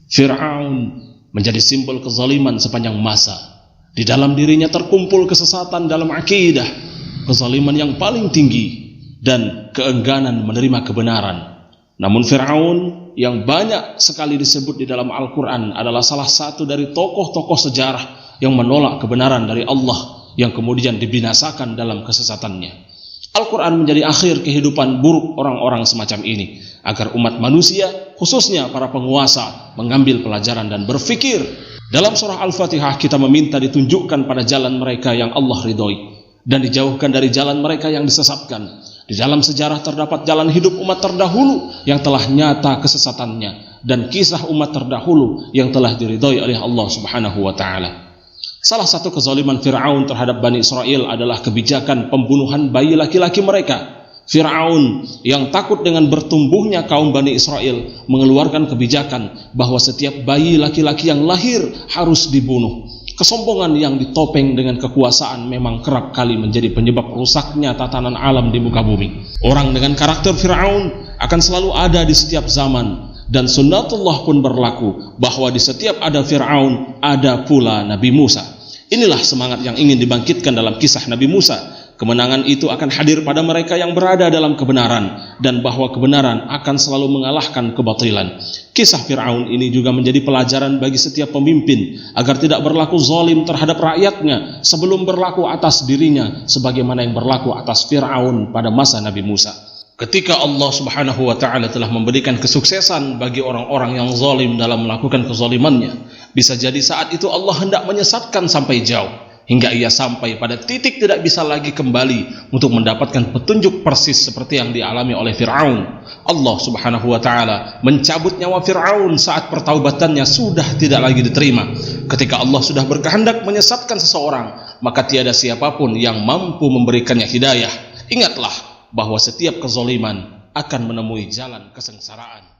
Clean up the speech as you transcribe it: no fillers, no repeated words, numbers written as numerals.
Fir'aun menjadi simbol kezaliman sepanjang masa. Di dalam dirinya terkumpul kesesatan dalam akidah, kezaliman yang paling tinggi, dan keengganan menerima kebenaran. Namun Fir'aun yang banyak sekali disebut di dalam Al-Quran adalah salah satu dari tokoh-tokoh sejarah yang menolak kebenaran dari Allah, yang kemudian dibinasakan dalam kesesatannya. Al-Quran menjadi akhir kehidupan buruk orang-orang semacam ini, agar umat manusia, khususnya para penguasa, mengambil pelajaran dan berfikir. Dalam surah Al-Fatihah kita meminta ditunjukkan pada jalan mereka yang Allah ridhoi, dan dijauhkan dari jalan mereka yang disesatkan. Di dalam sejarah terdapat jalan hidup umat terdahulu yang telah nyata kesesatannya, dan kisah umat terdahulu yang telah diridhoi oleh Allah Subhanahu wa ta'ala. Salah satu kezaliman Fir'aun terhadap Bani Israel adalah kebijakan pembunuhan bayi laki-laki mereka. Fir'aun yang takut dengan bertumbuhnya kaum Bani Israel mengeluarkan kebijakan bahwa setiap bayi laki-laki yang lahir harus dibunuh. Kesombongan yang ditopeng dengan kekuasaan memang kerap kali menjadi penyebab rusaknya tatanan alam di muka bumi. Orang dengan karakter Fir'aun akan selalu ada di setiap zaman, dan sunnatullah pun berlaku bahwa di setiap ada Fir'aun ada pula Nabi Musa. Inilah semangat yang ingin dibangkitkan dalam kisah Nabi Musa. Kemenangan itu akan hadir pada mereka yang berada dalam kebenaran, dan bahwa kebenaran akan selalu mengalahkan kebatilan. Kisah Fir'aun ini juga menjadi pelajaran bagi setiap pemimpin agar tidak berlaku zalim terhadap rakyatnya sebelum berlaku atas dirinya, sebagaimana yang berlaku atas Fir'aun pada masa Nabi Musa. Ketika Allah Subhanahu wa ta'ala telah memberikan kesuksesan bagi orang-orang yang zalim dalam melakukan kezalimannya, bisa jadi saat itu Allah hendak menyesatkan sampai jauh, hingga ia sampai pada titik tidak bisa lagi kembali untuk mendapatkan petunjuk persis seperti yang dialami oleh Fir'aun. Allah Subhanahu wa ta'ala mencabut nyawa Fir'aun saat pertaubatannya sudah tidak lagi diterima. Ketika Allah sudah berkehendak menyesatkan seseorang, maka tiada siapapun yang mampu memberikannya hidayah. Ingatlah bahwa setiap kezaliman akan menemui jalan kesengsaraan.